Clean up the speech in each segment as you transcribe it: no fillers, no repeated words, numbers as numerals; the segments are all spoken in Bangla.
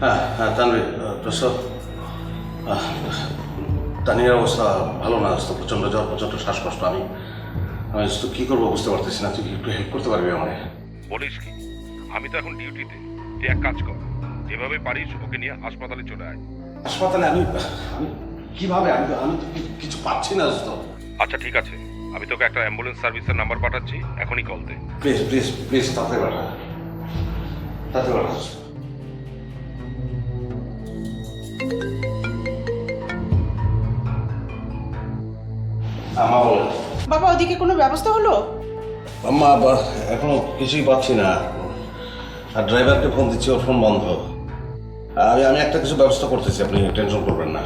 হ্যাঁ হ্যাঁ তানভীর দোস্ত, তানিয়ার অবস্থা ভালো না দোস্ত, প্রচণ্ড জ্বর, প্রচণ্ড শ্বাসকষ্ট। আমি আমি দোস্ত কী করবো বুঝতে পারতেছি না। তুই কি একটু হেল্প করতে পারবি আমায়? বলিস কি? আমি তো এখন ডিউটিতে। তুই এক কাজ কর, যেভাবে পারিস ওকে নিয়ে হাসপাতালে চলে আয়। হাসপাতালে? আমি আমি কিভাবে? আমি তো কিছু পাচ্ছি না দোস্ত। আচ্ছা ঠিক আছে, আমি তোকে একটা অ্যাম্বুলেন্স সার্ভিসের নাম্বার পাঠাচ্ছি, এখনই কল দে। প্লিজ প্লিজ প্লিজ, তাতে পাঠা, তাতে পাঠা। আমা বলে বাবা, ওদিকে কোনো ব্যবস্থা হলো? আম্মা এখনো কিছুই পাচ্ছি না। আর ড্রাইভারকে ফোন দিচ্ছি, ওর ফোন বন্ধ। আমি একটা কিছু ব্যবস্থা করতেছি, আপনি টেনশন করবেন না।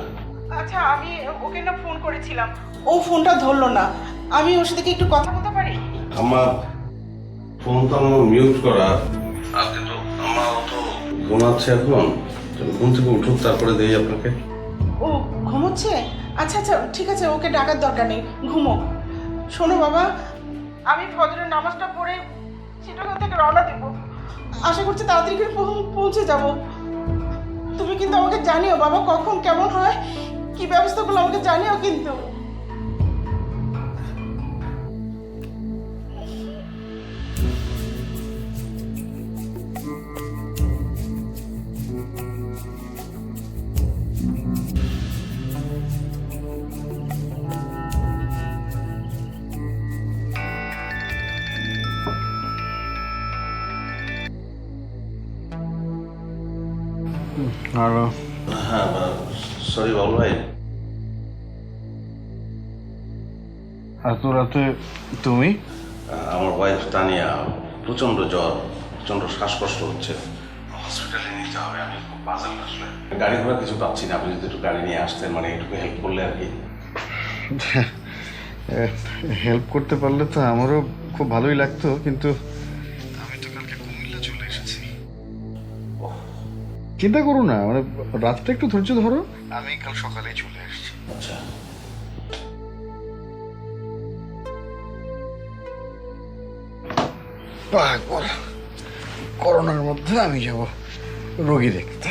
আচ্ছা, আমি ওকে না ফোন করেছিলাম, ও ফোনটা ধরলো না। আমি ওর সাথে কি একটু কথা বলতে পারি? আমার ফোন তো আমার মিউট করা। আর কিন্তু আমার তো ঘুমাচ্ছে এখন, ঘুম থেকে উঠুক তারপরে দেই আপনাকে। ও ঘুমোচ্ছে? আচ্ছা আচ্ছা, ঠিক আছে, ওকে ডাকার দরকার নেই, ঘুমো। শোনো বাবা, আমি ফজরের নামাজটা পড়ে চিটাগাং থেকে রওনা দেবো। আশা করছি তাড়াতাড়ি করে পৌঁছে যাব। তুমি কিন্তু আমাকে জানিও বাবা, কখন কেমন হয়, কি ব্যবস্থাগুলো আমাকে জানিও কিন্তু। হ্যালো। হ্যাঁ সরি বাবু ভাই। এত রাতে তুমি? আমার ওয়াইফ তানিয়া প্রচণ্ড জ্বর, প্রচণ্ড শ্বাসকষ্ট হচ্ছে, হসপিটালে নিতে হবে। আমি খুব বাজার আসলে গাড়ি ঘোড়া কিছু পাচ্ছি না। আপনি যদি একটু গাড়ি নিয়ে আসতেন, মানে একটু হেল্প করলে আর কি। হেল্প করতে পারলে তো আমারও খুব ভালোই লাগতো, কিন্তু আমি তো কালকে কুমিল্লা চলে এসেছি। চিন্তা করো না, মানে রাতটা একটু ধৈর্য ধরো, আমি কাল সকালেই চলে আসছি। আচ্ছা পাগল, করোনার মধ্যে আমি যাব রোগী দেখতে,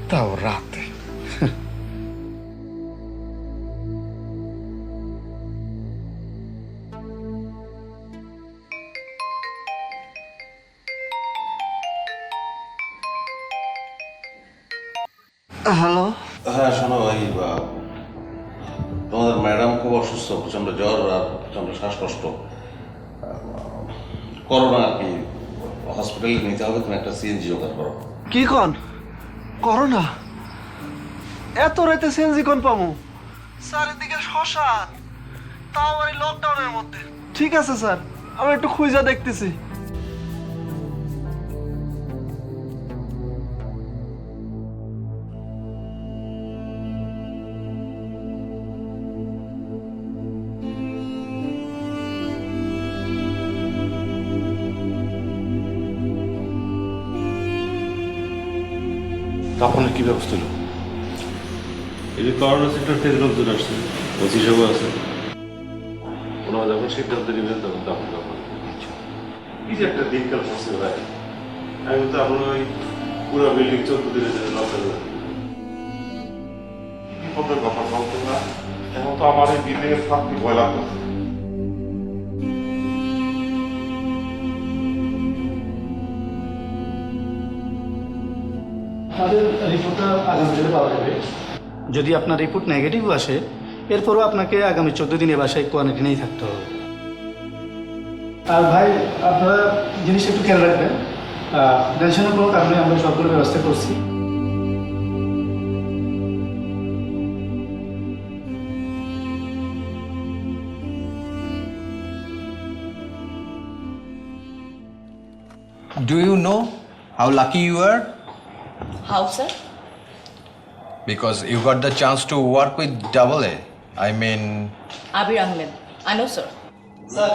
তাও রাতে। হ্যালো। হ্যাঁ শোনো, ওই তোমাদের ম্যাডাম খুব অসুস্থ, প্রচণ্ড জ্বর আর প্রচণ্ড শ্বাসকষ্ট, করোনা আর কি। হসপিটালে নিতে হবে, তুমি একটা সিএনজি জোগাড় করো। কি কন? করোনা? এত রাতে সিএনজি কোন পামু? চারিদিকে শ্মশান, তাও আবার এই লকডাউনের মধ্যে। ঠিক আছে স্যার, আমি একটু খুঁজা দেখতেছি। তখন কি ব্যবস্থা হলো? এই যে করোনা সেক্টর থেকে লোকজন আসছে, ওসি সভা আছে, ওনারা যখন সিদ্ধান্ত নেবেন তখন তখন তখন কি যে একটা দিনকাল পড়ছে ভাই। আমি তো আপনার ওই পুরো বিল্ডিং 14 দিনের জন্য লকডাউন করে বিপদের কথা বলতো না। এখন তো আমার এই বিল্ডিং এর থাকতে ভয় লাগতো। আমাদের রিপোর্টটা আগামী দিনে পাওয়া যাবে। যদি আপনার রিপোর্ট নেগেটিভ আসে, এরপরও আপনাকে আগামী 14 দিন এ বাসায় কোয়ারেন্টাইনেই থাকতে হবে। আর ভাই, আপনারা জিনিসটা একটু খেয়াল রাখবেন, টেনশনের কোনো কারণে আমরা সকলের ব্যবস্থা করছি। Do you know how lucky you are? How, sir? Because you got the chance to work with Double A. I mean... Abir Ahmed. I know, sir. Sir,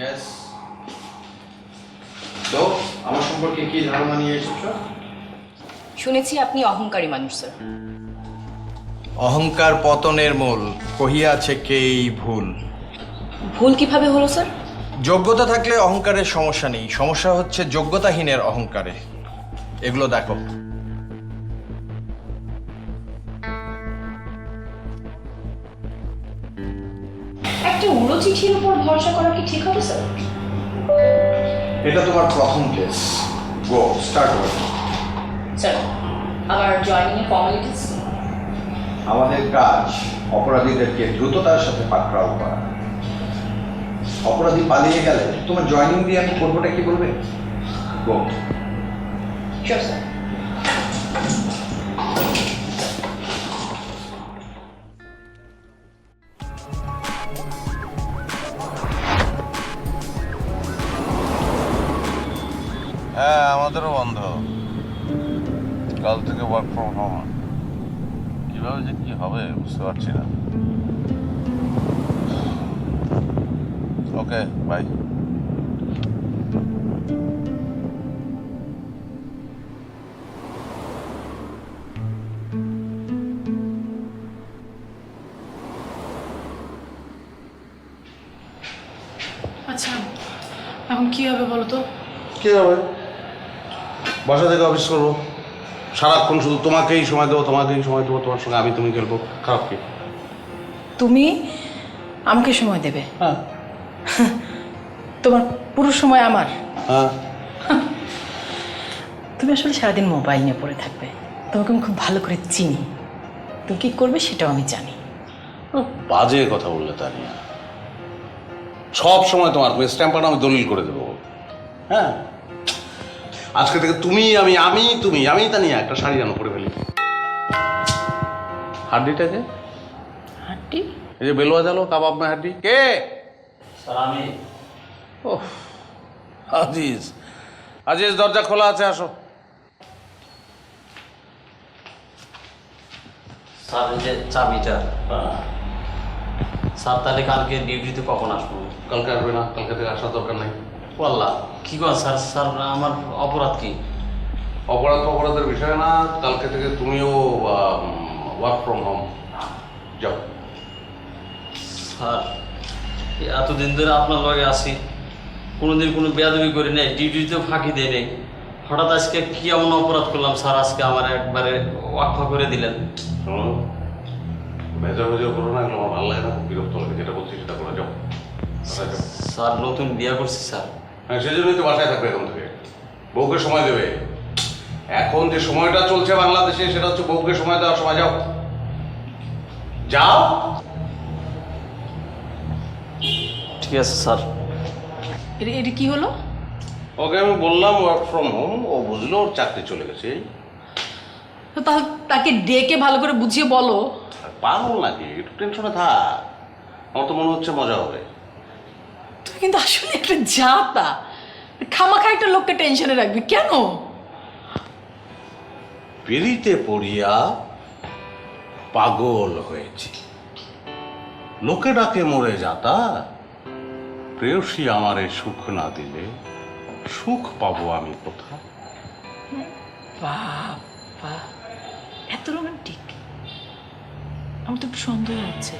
Yes. তো আমার সম্পর্কে কি ধারণা নিয়ে এসেছো? শুনেছি আপনি অহংকারী মানুষ, স্যার। অহংকার পতনের মূল, কহিয়াছে কেই ভুল। ভুল কিভাবে হলো, স্যার? যোগ্যতা থাকলে অহংকারের সমস্যা নেই, সমস্যা হচ্ছে যোগ্যতাহীনের অহংকারে। এগুলো দেখো। চিঠির উপর ভরসা করা কি ঠিক হবে স্যার? এটা তোমার প্রথম কেস। গো স্টার্ট করো। স্যার, আবার জয়েনিং এর ফর্মালিটিস? আমাদের কাজ অপরাধীদেরকে দ্রুততার সাথে পাকড়াও করা। অপরাধী পালিয়ে গেলে তোমার জয়েনিং দিয়ে আমি করবোটা কি বলবে? গো। Sure sir. হ্যাঁ, আমাদেরও বন্ধ। কাল থেকে ওয়ার্ক ফ্রম হোম। কিভাবে যে কি হবে বুঝতে পারছি না। ওকে, বাই। আচ্ছা, এখন কি হবে বলো তো? কি হবে? বাসা থেকে অফিস করবো, সারাক্ষণ শুধু তোমাকেই সময় দেবো, তোমার সঙ্গে আমি তুমি খেলবো। খারাপ কি? তুমি আমাকে সময় দেবে? হ্যাঁ। তোমার পুরো সময় আমার? হ্যাঁ। তুমি আসলে সারাদিন মোবাইল নিয়ে পড়ে থাকবে। তোমাকে আমি খুব ভালো করে চিনি, তুমি কি করবে সেটাও আমি জানি। বাজে কথা বললে তানিয়া। সব সময় তোমার স্ট্যাম্পারটা আমি দলিল করে দেবো। হ্যাঁ, আজকে থেকে তুমি আমি তানিয়া একটা শাড়ি জানো করে ফেলি। হাড্ডিটাকে হাঁটি? এই যে বেলুয়া জালো কাবাব মে হাড্ডি কে? স্যার আমি। ওহ, আজিজ আজিজ, দরজা খোলা আছে, আসো। স্যার এই যে চাবিটা, স্যার তাহলে কালকে ডিউটিতে কখন আসবো? কালকে আসবে না, কালকে থেকে আসার দরকার নাই। বললা কি করেন স্যার? স্যার আমার অপরাধ কি? অপরাধের বিষয় না, কালকে থেকে তুমিও ওয়ার্ক ফ্রম হোম যাও। স্যার এতদিন ধরে আপনার লগে আছি, কোনোদিন কোনো বেয়াদবি করি নাই, ডিউটিতেও ফাঁকি দেয় নেই। হঠাৎ আজকে কি এমন অপরাধ করলাম স্যার? আজকে আমার একবারে ওয়াকফা করে দিলেন। শোনো, ভেজা করো না, এগুলো আমার ভালো লাগে না, খুব বিরক্ত লাগে। যেটা বলছি সেটা করে যাও। বাসায় যাও। স্যার নতুন বিয়ে করছি স্যার। হ্যাঁ, সেই জন্যই তো বাসায় থাকবে এখন থেকে। বউকে সময় দেবে। এখন যে সময়টা চলছে বাংলাদেশে সেটা হচ্ছে বউকে সময় দেওয়ার সময়। যাও যাও। ঠিক আছে স্যার। এটা কি হলো? ওকে আমি বললাম ওয়ার্ক ফ্রম হোম, ও বুঝলো, ওর চাকরি চলে গেছে। তাহলে তাকে ডেকে ভালো করে বুঝিয়ে বলো। পাগল নাকি? একটু টেনশনে থাক, আমার তো মনে হচ্ছে মজা হবে। তুমি কিন্তু আসলে একটা জাতা, খামাখা একটা লোককে টেনশনে রাখবি কেন? পেরিতে পড়িয়া পাগল হয়েছি, লোকে ডাকে মরে যাতা। প্রেয়সী আমারে সুখ না দিলে সুখ পাবো আমি কোথা? বাবা, এত রোমান্টিক! আমার তো একটু সন্দেহ হচ্ছে।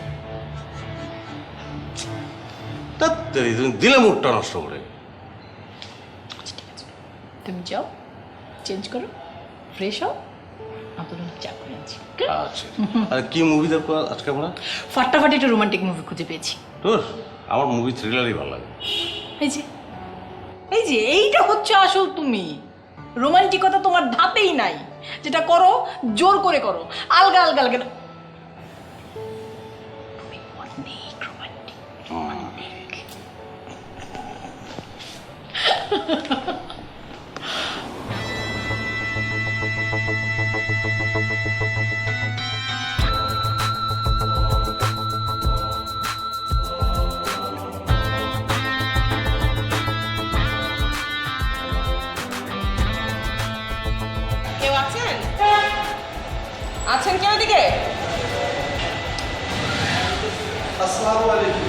তাড়াতাড়ি তুমি দিলে মুডটা নষ্ট করে। তুমি যাও, চেঞ্জ করো, ফ্রেশ হও, আপনার চা করে আনছি। আচ্ছা, আরে কি মুভি দেখবো আজকে আমরা? ফাটাফাটি একটা রোমান্টিক মুভি খুঁজে পেয়েছি। তোর আমার মুভি থ্রিলারই ভালো লাগে। এই যে এইটা হচ্ছে আসল তুমি। রোমান্টিকতা তোমার ধাতেই নাই, যেটা করো জোর করে করো, আলগা আলগা আলগা। তুমি অনেক রোমান্টিক, অনেক। কেউ আছেন? আছেন কেউ এদিকে? আসসালামু আলাইকুম।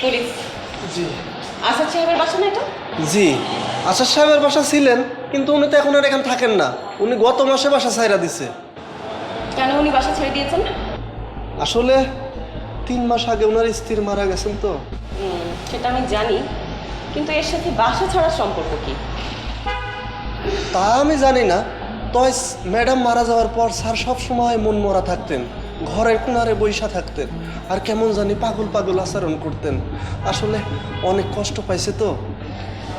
পুলিশ জি আসাদ সাহেবের বাসা না এটা? জি, আশাদ সাহেবের বাসা ছিলেন, কিন্তু উনি তো এখন আর এখানে থাকেন না। উনি গত মাসে বাসা ছাইরা দিছে। কেন উনি বাসা ছেড়ে দিয়েছেন? আসলে 3 মাস আগে ওনার স্ত্রী মারা গেছেন তো। সেটা আমি জানি, কিন্তু এর সাথে বাসা ছাড়ার সম্পর্ক কি? তা আমি জানি না, তয় ম্যাডাম মারা যাওয়ার পর স্যার সব সময় মন মরা থাকতেন। ঘরের কোনারে বইসা থাকতেন আর কেমন জানি পাগল পাগল আচরণ করতেন। আসলে অনেক কষ্ট পাইছে তো।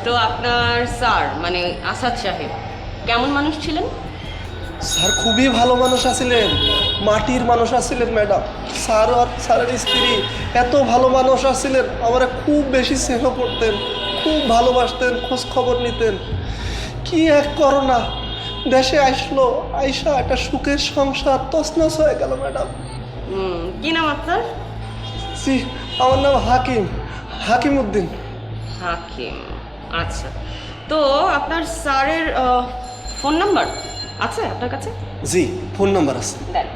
তো আপনার স্যার মানে আসাদ সাহেব কেমন মানুষ ছিলেন? স্যার খুবই ভালো মানুষ আছিলেন, মাটির মানুষ আছিলেন ম্যাডাম। স্যার আর স্যারের স্ত্রী এত ভালো মানুষ আছিলেন, আমরা খুব বেশি স্নেহ করতেন, খুব ভালোবাসতেন, খোঁজ খবর নিতেন। কি এক করোনা দেশে আসলো, আইসা একটা সুখের সংসার তছনছ হয়ে গেল ম্যাডাম। কি নাম আপনার? জি, আমার নাম হাকিম, হাকিম উদ্দিন। হাকিম, আচ্ছা। তো আপনার স্যারের ফোন নাম্বার আছে আপনার কাছে? জি, ফোন নাম্বার আছে। দেন।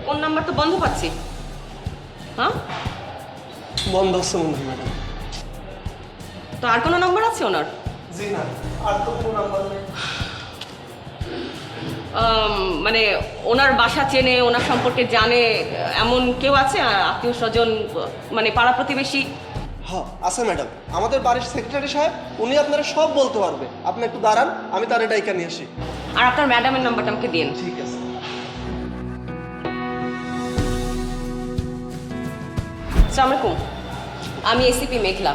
ফোন নাম্বার তো বন্ধ পাচ্ছি। হ্যাঁ, বন্ধ আছে মনে হয় ম্যাডাম। তো আর কোনো নাম্বার আছে ওনার? জি না, আর তো কোনো নাম্বার নেই। মানে ওনার বাসা চেনে, ওনার সম্পর্কে জানে এমন কেউ আছে আত্মীয় স্বজন, মানে পাড়া প্রতিবেশী? হ্যাঁ আছে ম্যাডাম, আমাদের বাড়ির সেক্রেটারি সাহেব, উনি আপনারা সব বলতে পারবে। আপনি একটু দাঁড়ান, আমি তার ডাইকা নিয়ে আসি। আর আপনার ম্যাডামের নাম্বারটা আমাকে দিন। ঠিক আছে। আসসালামু আলাইকুম, আমি এসিপি মেঘলা।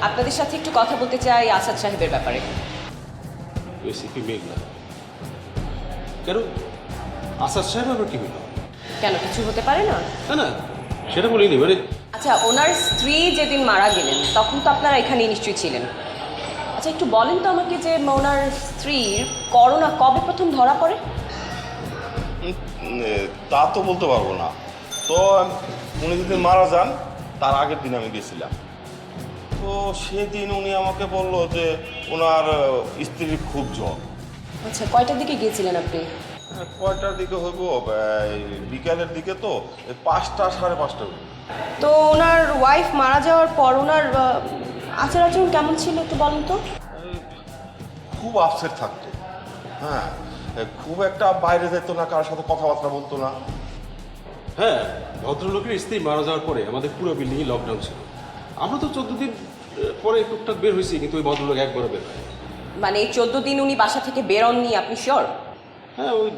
আপনাদের সাথে একটু কথা বলতে চাই আসাদ সাহেবের ব্যাপারে। এসিপি মেঘনা কেন? আসাদ সাহেব আবার কি হলো? কেন, কিছু হতে পারে না? না না, সেটা বলিনি। মানে আচ্ছা, ওনার স্ত্রী যেদিন মারা গেলেন তখন তো আপনারা এখানেই নিশ্চয়ই ছিলেন। আচ্ছা, একটু বলেন তো আমাকে যে ওনার স্ত্রীর করোনা কবে প্রথম ধরা পড়ে? তা তো বলতে পারবো না। তো উনি যদি মারা যান তার আগের দিন আমি গেছিলাম। তো সেদিন উনি আমাকে বললো যে ওনার স্ত্রীর খুব জ্বর। আচ্ছা, কয়টার দিকে গিয়েছিলেন আপনি? কয়টার দিকে হইব? বিকালের দিকে, তো 5টা 5:30 হইব। তো ওনার ওয়াইফ মারা যাওয়ার পর ওনার আচার আচরণ কেমন ছিল একটু বলেন তো? খুব আপসেট থাকতো। হ্যাঁ, খুব একটা বাইরে যেত না, কারোর সাথে কথাবার্তা বলতো না। হ্যাঁ, ভদ্রলোকের স্ত্রী মারা যাওয়ার পরে আমাদের পুরো বিল্ডিংয়ে লকডাউন ছিল। আমরা তো 14 দিন পরে টুকটাক বের হয়েছি, কিন্তু ওই ভদ্রলোক একবারও বের হয়। মানে এই 14 দিন উনি বাসা থেকে বেরোননি, আপনি শিওর? হ্যাঁ, ওই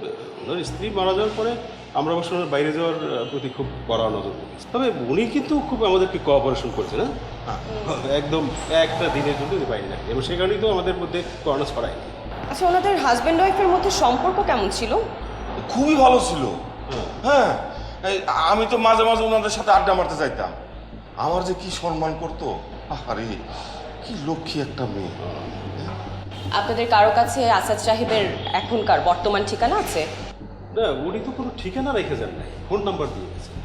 ওনার স্ত্রী মারা যাওয়ার পরে আমরা অবশ্য ওনার বাইরে যাওয়ার প্রতি খুব কড়া নজর দিয়েছি। তবে উনি কিন্তু খুব আমাদেরকে কোঅপারেশন করছে না। হ্যাঁ, একদম একটা দিনের জন্য উনি বাইরে যান, এবং সে কারণেই তো আমাদের মধ্যে করোনা ছড়ায়নি। আচ্ছা, ওনাদের হাজব্যান্ড ওয়াইফের মধ্যে সম্পর্ক কেমন ছিল? খুবই ভালো ছিল। হ্যাঁ, আমি তো মাঝে মাঝে ওনাদের সাথে আড্ডা মারতে চাইতাম। আমার যে কি সম্মান করতো, আরে কি লক্ষ্মী একটা মেয়ে। আপনাদের কারো কাছে আসাদ সাহেবের এখনকার বর্তমান ঠিকানা আছে? না, উনি তো কোনো ঠিকানা রেখে যান নাই, ফোন নাম্বার দিয়ে গেছেন।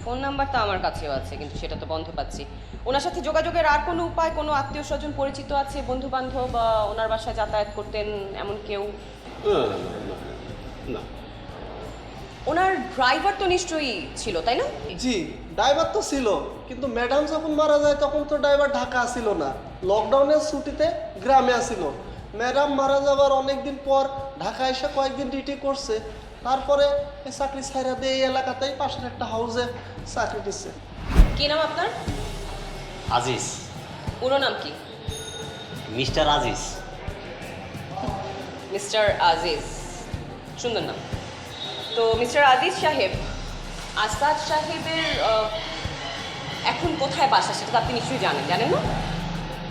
ফোন নাম্বার তো আমার কাছেও আছে, কিন্তু সেটা তো বন্ধ পাচ্ছি। ওনার সাথে যোগাযোগের আর কোনো উপায়, কোনো আত্মীয় স্বজন পরিচিত আছে, বন্ধু বান্ধব বা ওনার বাসায় যাতায়াত করতেন এমন কেউ? না। ওনার ড্রাইভার তো নিশ্চয়ই ছিল, তাই না? জি, ড্রাইভার তো ছিল, কিন্তু ম্যাডাম যখন মারা যায় তখন তো ড্রাইভার ঢাকা আসিল না, লকডাউনের ছুটিতে গ্রামে আসিল। ম্যাডাম মারা যাবার অনেকদিন পর ঢাকা এসে কয়েকদিন ডিউটি করছে, তারপরে এই চাকরি ছাইরা দিয়ে এই এলাকাতেই পাশের একটা হাউসে চাকরি দিচ্ছে। কি নাম আপনার? আজিজ। পুরো নাম কি? মিস্টার আজিজ। মিস্টার আজিজ, সুন্দর নাম। তো মিস্টার আজিজ সাহেব, আসাদ সাহেবের এখন কোথায় বাসা সেটা তো আপনি নিশ্চয়ই জানেন না?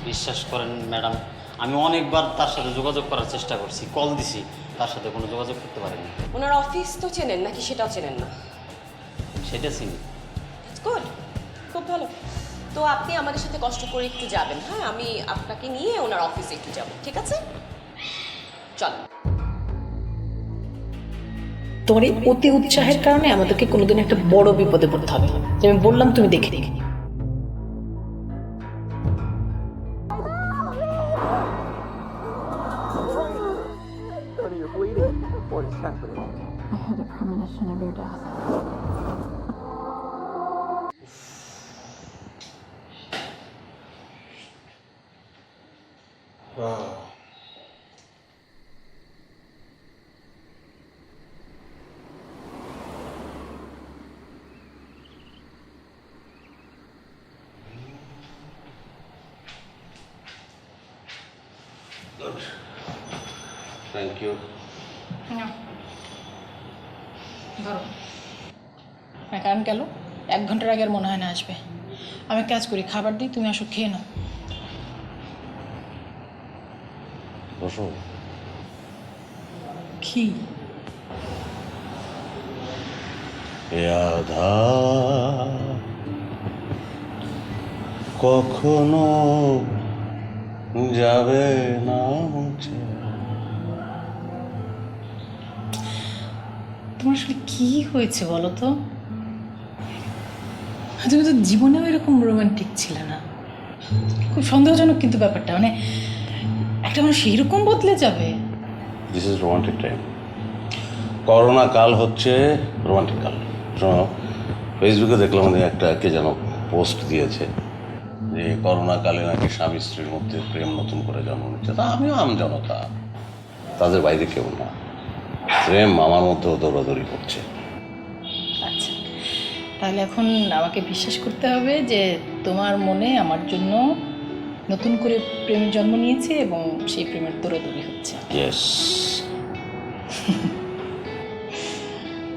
বিশ্বাস করেন ম্যাডাম, আমি অনেকবার তার সাথে যোগাযোগ করার চেষ্টা করছি, কল দিছি, তার সাথে কোনো যোগাযোগ করতে পারিনি। ওনার অফিস তো চেনেন নাকি সেটাও চেনেন না? সেটা চিনি। গুড, খুব ভালো। তো আপনি আমাদের সাথে কষ্ট করে একটু যাবেন। হ্যাঁ, আমি আপনাকে নিয়ে ওনার অফিসে একটু যাব, ঠিক আছে? চল। তোমার এই অতি উৎসাহের কারণে আমাদেরকে কোনোদিন একটা বড় বিপদে পড়তে হবে। যে আমি বললাম, তুমি দেখে দেখে থ্যাংক ইউ। নাও। ধরো না, কারণ গেল 1 ঘন্টার আগে আর মনে হয় না আসবে। আমি কাজ করি, খাবার দিই, তুমি আসো খেয়ে নাও। বসো। কি এ আধার কখনো যাবে না মুছে। তোমার আসলে কি হয়েছে বলো তো? তুমি তো জীবনেও এরকম রোমান্টিক ছিলে না। খুব সন্দেহজনক কিন্তু ব্যাপারটা, মানে একটা মানুষ এইরকম বদলে যাবে। This is romantic time. Corona কাল হচ্ছে রোমান্টিক কাল। শোনো, ফেসবুকে দেখলাম যে একটা কে যেন পোস্ট দিয়েছে যে করোনা কালে নাকি স্বামী স্ত্রীর মধ্যে প্রেম নতুন করে জন্ম নিচ্ছে। তা আমিও আমজনতা, তাদের বাইরে কেউ না। প্রেম আমার মধ্যেও দৌড়াদৌড়ি করছে। আচ্ছা, তাহলে এখন আমাকে বিশ্বাস করতে হবে যে তোমার মনে আমার জন্য নতুন করে প্রেমের জন্ম নিয়েছে এবং সেই প্রেমের দৌড়াদৌড়ি হচ্ছে। ইয়েস।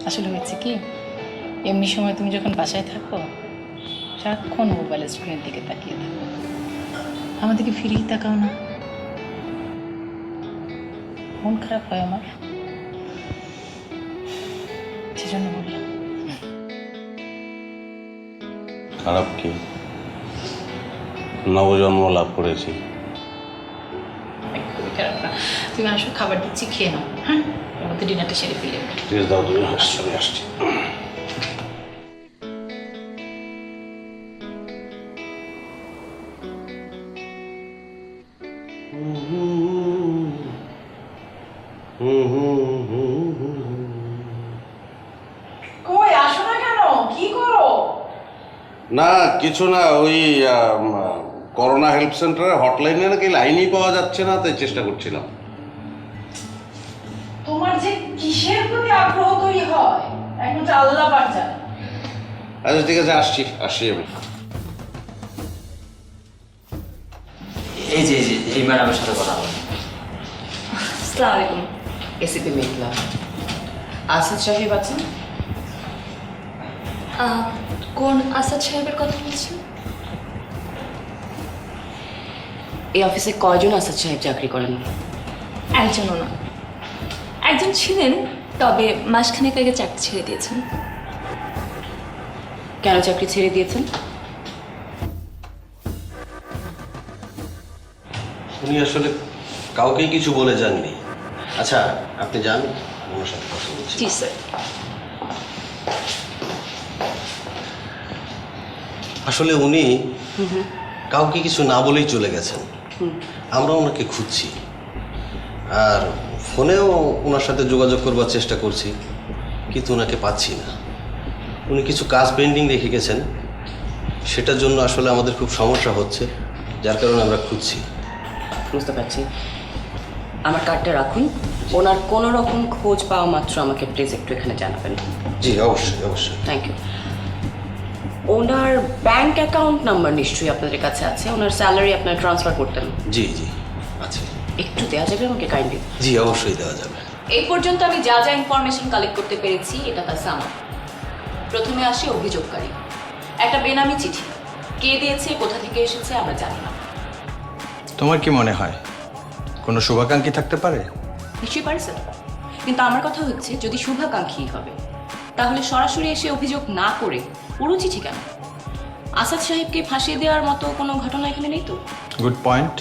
আসলে হয়েছে কি, এমনি সময় তুমি যখন বাসায় থাকো সারাক্ষণ মোবাইলের স্ক্রিনের দিকে তাকিয়ে থাকো, আমাদেরকে ফিরেই তাকাও না। মন খারাপ হয় আমার, সেজন্য বললাম। খারাপ কি, নবজন্ম লাভ করেছি। খুবই খারাপ না। তুমি আসো, খাবার দিচ্ছি, খেয়ে নাও। হ্যাঁ, আমাদের ডিনারটা সেরে ফেলে। ঠিক আছে, দাও, তুমি চলে আসছি। কই আসো না কেন? কি করো? না কিছু না, ওই করোনা হেল্প সেন্টারে হটলাইনে নাকি লাইনই পাওয়া যাচ্ছে না, তাই চেষ্টা করছিলাম। তোমার যে কিসের প্রতি আগ্রহ তৈরি হয় একমাত্র আল্লাহ পাক জানে। আচ্ছা ঠিক আছে, আসছি আমি। এই যে এই ম্যাডামের সাথে কথা বল। আসসালামু আলাইকুম। এসিপি মেঘলা, আসাদ সাহেব আছেন? কোন আসাদ সাহেবের কথা বলছেন? এই অফিসে কয়জন আসাদ সাহেব চাকরি করেন? একজনও না। একজন ছিলেন, তবে মাসখানেক আগে চাকরি ছেড়ে দিয়েছেন। কেন চাকরি ছেড়ে দিয়েছেন? উনি আসলে কাউকেই কিছু বলে যাননি। আচ্ছা আপনি যান, ওনার সাথে কথা বলছি। জি স্যার। আসলে উনি কাউকে কিছু না বলেই চলে গেছেন। আমরা ওনাকে খুঁজছি, আর ফোনেও ওনার সাথে যোগাযোগ করবার চেষ্টা করছি, কিন্তু ওনাকে পাচ্ছি না। উনি কিছু কাজ পেন্ডিং রেখে গেছেন, সেটার জন্য আসলে আমাদের খুব সমস্যা হচ্ছে, যার কারণে আমরা খুঁজছি। বুঝতে পারছি। আমার কার্ডটা রাখুন, ওনার কোনো রকম খোঁজ পাওয়া মাত্র আমাকে প্লিজ একটু এখানে জানাবেন। জি অবশ্যই অবশ্যই। Thank you. ওনার ব্যাংক অ্যাকাউন্ট নাম্বার নিশ্চয়ই আপনাদের কাছে আছে, ওনার স্যালারি আপনার ট্রান্সফার করতেন। জি জি আছে। একটু দেওয়া যাবে আমাকে কাইন্ডলি? জি অবশ্যই দেওয়া যাবে। এই পর্যন্ত আমি যা যা ইনফরমেশন কালেক্ট করতে পেরেছি এটা তার সামার। প্রথমে আসে অভিযোগকারী, একটা বেনামি চিঠি। কে দিয়েছে, কোথা থেকে এসেছে আমরা জানি না। তোমার কি মনে হয় কোনো শুভাকাঙ্ক্ষী থাকতে পারে? নিশ্চয়ই পারে স্যার, কিন্তু আমার কথা হচ্ছে যদি শুভাকাঙ্ক্ষী হবে তাহলে সরাসরি এসে অভিযোগ না করে পুরো চিঠি কেন? আসাদ সাহেবকে ফাঁসিয়ে দেওয়ার মতো কোনো ঘটনা এখানে নেই তো? Good point.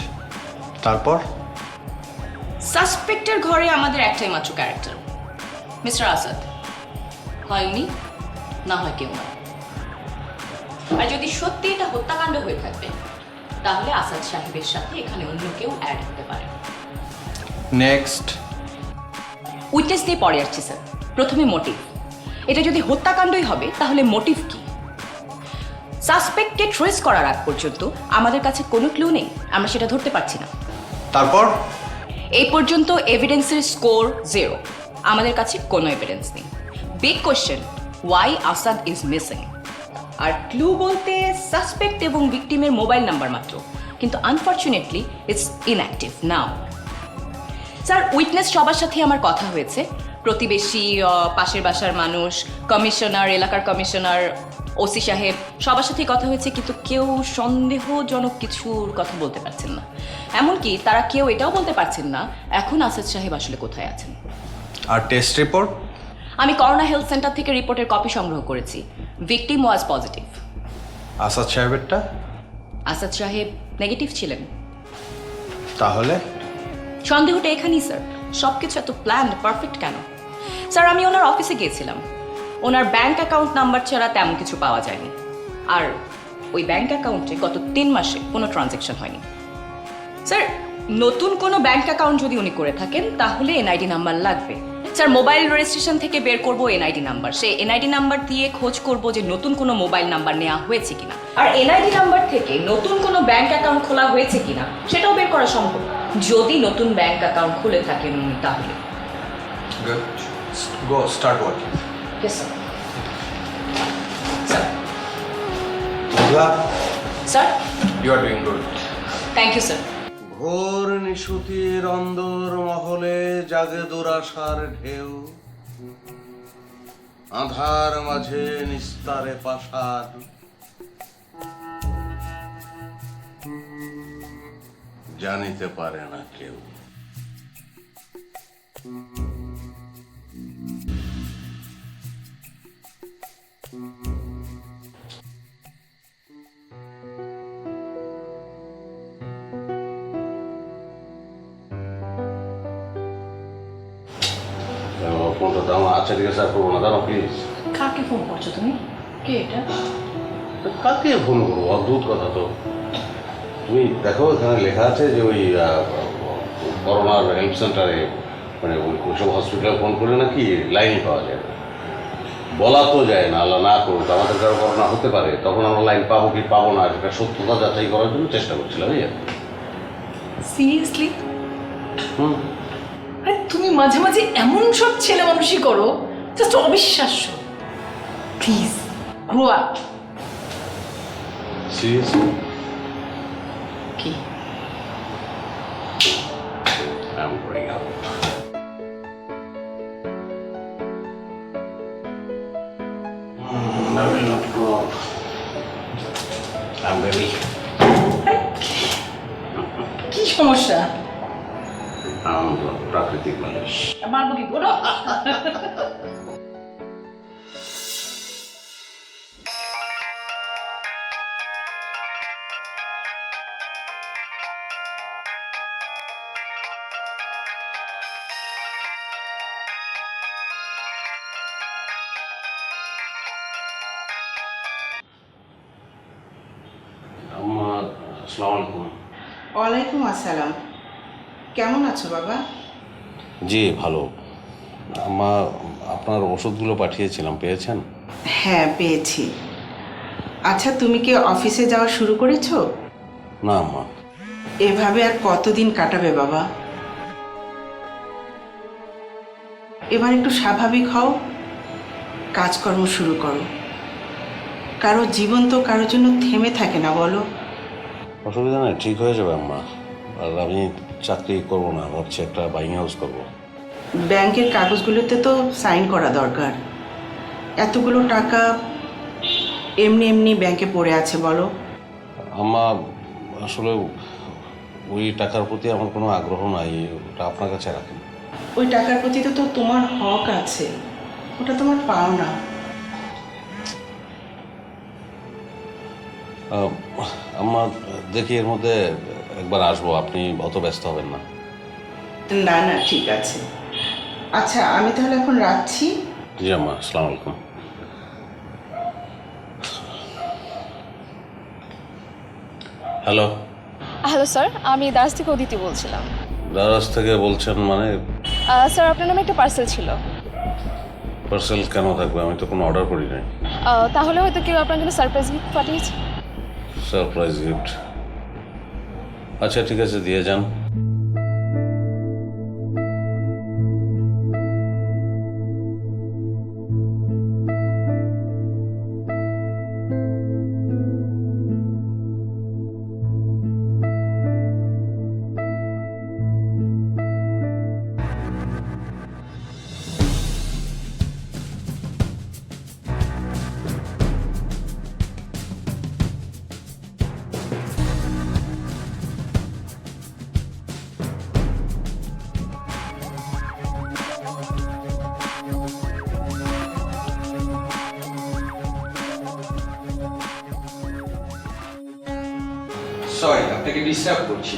তারপর সাসপেক্টের ঘরে আমাদের একটাই মাত্র ক্যারেক্টার, মিস্টার আসাদ। হয় উনি, না হয় কেউ না। আর যদি সত্যি এটা হত্যাকাণ্ড হয়ে থাকবে তাহলে আসাদ সাহেবের সাথে এখানে অন্য কেউ অ্যাড হতে পারে। নেক্সট। উইটনেস দিয়ে পরে আসছে স্যার। প্রথমে মোটিভ। এটা যদি হত্যাকাণ্ডই হবে তাহলে মোটিভ কি? সাসপেক্টকে ট্রেস করার আগ পর্যন্ত আমাদের কাছে কোনো ক্লু নেই, আমরা সেটা ধরতে পারছি না। তারপর এই পর্যন্ত এভিডেন্সের স্কোর 0। আমাদের কাছে কোনো এভিডেন্স নেই। Big question, why Asad is missing? আর ক্লু বলতে সাসপেক্ট এবং ভিকটিমের মোবাইল নাম্বার মাত্র, কিন্তু unfortunately it's inactive now. Sir witness সবার সাথে আমার কথা হয়েছে, প্রতিবেশী, পাশের বাসার মানুষ, কমিশনার, এলাকার কমিশনার, ওসি সাহেব, সবার সাথেই কথা হয়েছে, কিন্তু কেউ সন্দেহজনক কিছুর কথা বলতে পারছেন না। এমনকি তারা কেউ এটাও বলতে পারছেন না এখন আসাদ সাহেব আসলে কোথায় আছেন। আর টেস্ট রিপোর্ট? আমি করোনা হেলথ সেন্টার থেকে রিপোর্টের কপি সংগ্রহ করেছি। ভিকটিম ওয়াজ পজিটিভ। আসাদ সাহেবেরটা? আসাদ সাহেব নেগেটিভ ছিলেন। তাহলে সন্দেহটা এখানেই স্যার। সব কিছু এত প্ল্যান্ড পারফেক্ট কেন? স্যার আমি ওনার অফিসে গিয়েছিলাম, ওনার ব্যাংক অ্যাকাউন্ট নাম্বার ছাড়া তেমন কিছু পাওয়া যায়নি। আর ওই ব্যাংক অ্যাকাউন্টে গত 3 মাসে কোনো ট্রানজ্যাকশন হয়নি। স্যার নতুন কোনো ব্যাংক অ্যাকাউন্ট যদি উনি করে থাকেন তাহলে এনআইডি নাম্বার লাগবে। স্যার মোবাইল রেজিস্ট্রেশন থেকে বের করব এনআইডি নাম্বার, সেই এনআইডি নাম্বার দিয়ে খোঁজ করব যে নতুন কোনো মোবাইল নাম্বার নেওয়া হয়েছে কিনা, আর এনআইডি নাম্বার থেকে নতুন কোনো ব্যাংক অ্যাকাউন্ট খোলা হয়েছে কিনা সেটাও বের করা সম্ভব যদি নতুন ব্যাংক অ্যাকাউন্ট খুলে থাকেন উনি তাহলে। Good, go start working. Yes sir. Sir you are doing good. Thank you sir. ঘোর নিশুতির অন্দর মহলে জাগে দুরাশার ঢেউ, আধার মাঝে নিস্তারে পাষাণ, জানিতে পারে না কেউ। ফোনটা দাও। আচ্ছা ঠিক আছে, আর করবো না, দাঁড়াও প্লিজ। কাকে ফোন করছো তুমি? কে এটা? কাকে ফোন করবো? অদ্ভুত কথা তো। তুমি দেখো এখানে লেখা আছে যে ওই করোনার হেল্প সেন্টারে, মানে ওইসব হসপিটালে ফোন করে নাকি লাইনই পাওয়া যায় না। বলা তো যায় না, আল্লাহ না করুক আমাদের কারো করোনা হতে পারে, তখন আমরা লাইন পাবো কি পাবো না সেটা সত্যতা যাচাই করার জন্য চেষ্টা করছিলাম। এই আর কি। সিরিয়াসলি? হুম। আরে তুমি মাঝে মাঝে এমন সব ছেলে মানুষই করো, জাস্ট অবিশ্বাস্য। Please grow up. সিরিয়াসলি? কি? I'm growing up. I will not grow up. I'm very... কি সমস্যা? প্রাকৃতিক মানুষ। মারবো কি বলো? আসসালামু আলাইকুম। ওয়ালাইকুম আসসালাম। কেমন আছো বাবা? জি ভালো। আপনার ওষুধগুলো পাঠিয়েছিলাম, পেয়েছেন? হ্যাঁ পেয়েছি। আচ্ছা তুমি কি অফিসে যাওয়া শুরু করেছো? না আম্মা। এভাবে আর কতদিন কাটাবে বাবা? এবার একটু স্বাভাবিক হও, কাজকর্ম শুরু করো। কারো জীবন তো কারোর জন্য থেমে থাকে না বলো। অসুবিধা নেই, ঠিক হয়ে যাবে আম্মা। আর আমি চাকরি করবো না, ভাবছি একটা বাইং হাউস করবো। ব্যাংকের কাগজগুলোতে তো সাইন করা দরকার। এতগুলো টাকা এমনি এমনি ব্যাংকে পড়ে আছে বলো। আম্মা আসলে ওই টাকার প্রতি আমার কোনো আগ্রহ নাই, ওটা আপনার কাছে রাখেন। ওই টাকার প্রতি তো তোমার হক আছে, ওটা তোমার পাওনা। আম্মা দেখি এর মধ্যে একবার আসবো, আপনি অত ব্যস্ত হবেন না। না না ঠিক আছে। আচ্ছা আমি তাহলে এখন রাখছি। জি আম্মা, আসসালামু আলাইকুম। হ্যালো। হ্যালো স্যার, আমি দারাজ থেকে অদিতি বলছিলাম। দারাজ থেকে বলছেন মানে? স্যার আপনার নামে একটা পার্সেল ছিল। পার্সেল কেন থাকবে? আমি তো কোনো অর্ডার করি নাই। তাহলে হয়তো কেউ আপনার জন্য সারপ্রাইজ গিফট পাঠিয়েছে। Surprise gift? আচ্ছা ঠিক আছে, দিয়ে যান। আপনাকে ডিস্টার্ব করছি।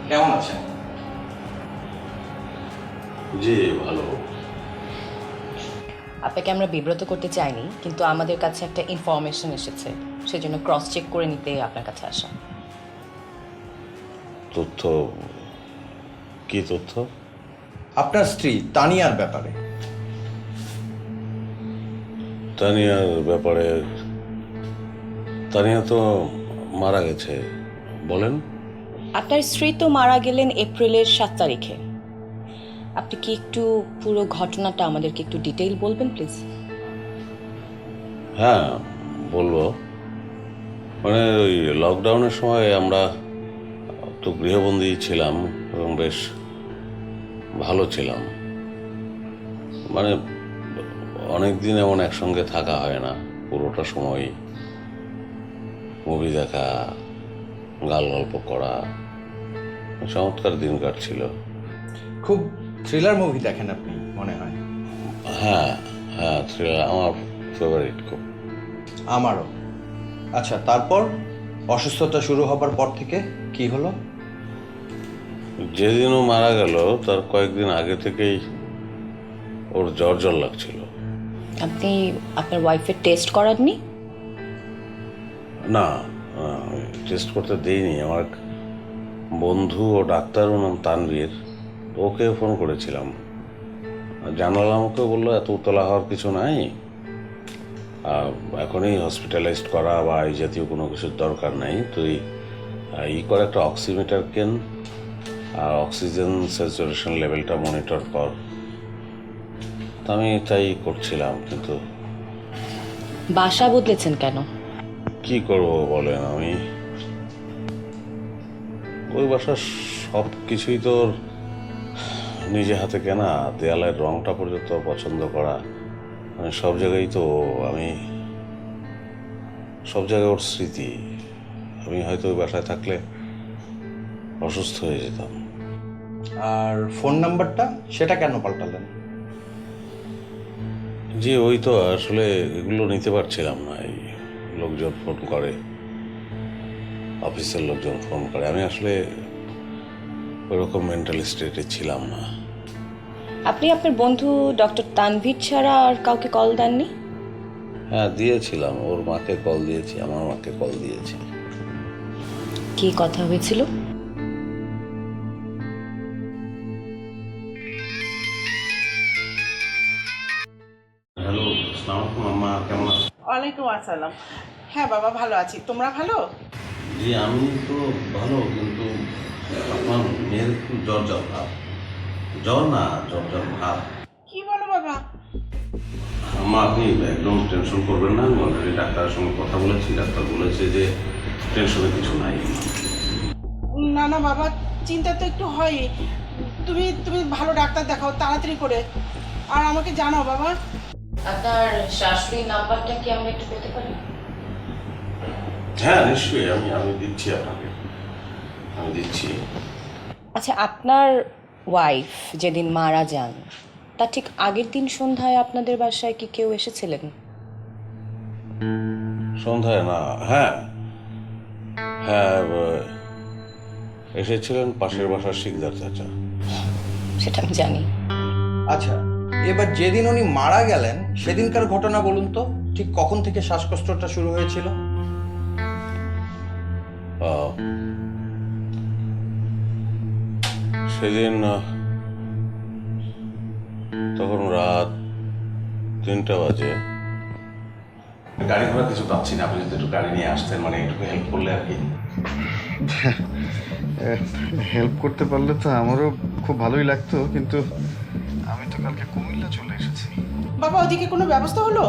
কেমন আছেন? জি ভালো। আপনাকে আমরা বিব্রত করতে চাইনি, কিন্তু আমাদের কাছে একটা ইনফরমেশন এসেছে, সেজন্য ক্রস চেক করে নিতে আপনার কাছে আসা। তথ্য কি তথ্য? আপনার স্ত্রী তানিয়ার ব্যাপারে। তানিয়ার ব্যাপারে? তানিয়া তো মারা গেছে। বলেন। আপনার স্ত্রী তো মারা গেলেন এপ্রিলের 7 তারিখে। আপনি কি একটু পুরো ঘটনাটা আমাদেরকে একটু ডিটেইল বলবেন প্লিজ? হ্যাঁ বলবো। মানে ওই লকডাউনের সময় আমরা তো গৃহবন্দী ছিলাম এবং বেশ ভালো ছিলাম। মানে অনেক দিন এমন একসঙ্গে থাকা হয় না, পুরোটা সময় মুভি দেখা, গাল গল্প করা, চমৎকার দিন কাটছিল। খুব থ্রিলার মুভি দেখেন আপনি মনে হয়। হ্যাঁ হ্যাঁ, থ্রিলার আমার ফেভারিট খুব। আমারও। আচ্ছা, তারপর অসুস্থতা শুরু হবার পর থেকে কি হলো? যেদিনও মারা গেল তার কয়েকদিন আগে থেকেই ওর জ্বর জ্বর লাগছিল। আপনি আপনার ওয়াইফের টেস্ট করাননি? না, টেস্ট করতে দেইনি। আমার এক বন্ধু ও ডাক্তার, ওর নাম তানভীর, ওকে ফোন করেছিলাম, জানালাম, ওকে বললো এত উতলা হওয়ার কিছু নাই, এখনই হসপিটালাইজড করা বা এই জাতীয় কোনো কিছুর দরকার নাই। তুই করে একটা অক্সিমিটার কেন আর অক্সিজেন স্যাচুরেশন লেভেলটা মনিটর কর। তা আমি তাই করছিলাম। কিন্তু বাসা বদলেছেন কেন? কি করব বলেন, আমি ওই বাসার সব কিছুই তো নিজে হাতে কেনা, দেয়ালের রংটা পর্যন্ত পছন্দ করা, মানে সব জায়গায় তো আমি, সব জায়গায় ওর স্মৃতি। আমি হয়তো ওই বাসায় থাকলে অসুস্থ হয়ে যেতাম। আর ফোন নাম্বারটা সেটা কেন পাল্টালেন? জি ওই তো, আসলে এগুলো নিতে পারছিলাম না। এই লোকজন ফোন করে, অফিসের লোকজন ফোন করে, আমি আসলে ওইরকম মেন্টাল স্টেটে ছিলাম না। আপনি আপনার বন্ধু ডক্টর তানভীর ছাড়া আর কাউকে কল দেননি? হ্যাঁ দিয়েছিলাম, ওর মাকে কল দিয়েছি, আমার মাকে কল দিয়েছি। কি কথা হয়েছিল? হ্যালো, আসসালামু আলাইকুম আম্মা, কেমন আছো? ওয়ালাইকুম আসসালাম। হ্যাঁ বাবা, ভালো আছি। তোমরা ভালো? জি আমি তো ভালো, কিন্তু আপনার মেয়ের একটু জ্বর জ্বর ভাব। জ্বর না, জ্বর জ্বর ভাব। কি বলো বাবা? আম্মা আপনি একদম টেনশন করবেন না, আমি অলরেডি ডাক্তারের সঙ্গে কথা বলেছি, ডাক্তার বলেছে যে টেনশনে কিছু নাই। না না বাবা, চিন্তা তো একটু হয়। তুমি তুমি ভালো ডাক্তার দেখাও তাড়াতাড়ি করে, আর আমাকে জানাও বাবা। আপনার শাশুড়ির নাম্বারটা কি আমরা একটু পেতে পারি? হ্যাঁ নিশ্চয়ই, আমি দিচ্ছি আপনাকে, আমি দিচ্ছি। আচ্ছা, আপনার ওয়াইফ যেদিন মারা যান তার ঠিক আগের দিন সন্ধ্যায় আপনাদের বাসায় কি কেউ এসেছিলেন? সন্ধ্যায় না, হ্যাঁ হ্যাঁ এসেছিলেন পাশের বাসার শিকদার চাচা। সেটা আমি জানি। আচ্ছা, এবার যেদিন উনি মারা গেলেন সেদিনকার ঘটনা বলুন তো, ঠিক কখন থেকে শ্বাসকষ্টটা শুরু হয়েছিল? সেদিন তখন রাত 3টা বাজে। গাড়ি ঘোড়া কিছু পাচ্ছি না, আপনি যদি একটু গাড়ি নিয়ে আসতেন, মানে একটু হেল্প করলে আর কি। হেল্প করতে পারলে তো আমারও খুব ভালোই লাগতো, কিন্তু আমি তো কালকে কুমিল্লা চলে এসেছি। বাবা ওদিকে কোনো ব্যবস্থা হলো?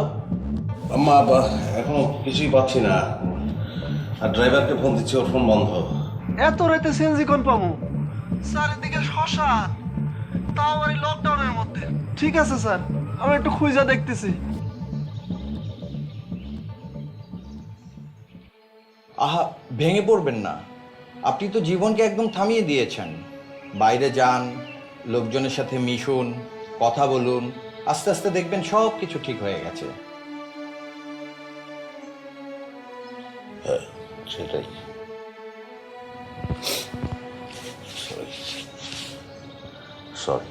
আম্মা এখনো কিছুই পাচ্ছি না, আর ড্রাইভারকে ফোন দিচ্ছি, ওর ফোন বন্ধ। এত রাতে সিএনজি কোন পামু? চারিদিকে শ্মশান, তাও আবার এই লকডাউনের মধ্যে। ঠিক আছে স্যার, আমি একটু খুঁজা দেখতেছি। আহা, ভেঙে পড়বেন না। আপনি তো জীবনকে একদম থামিয়ে দিয়েছেন। বাইরে যান, লোকজনের সাথে মিশুন, কথা বলুন, আস্তে আস্তে দেখবেন সব কিছু ঠিক হয়ে গেছে। হ্যাঁ সেটাই। সরি,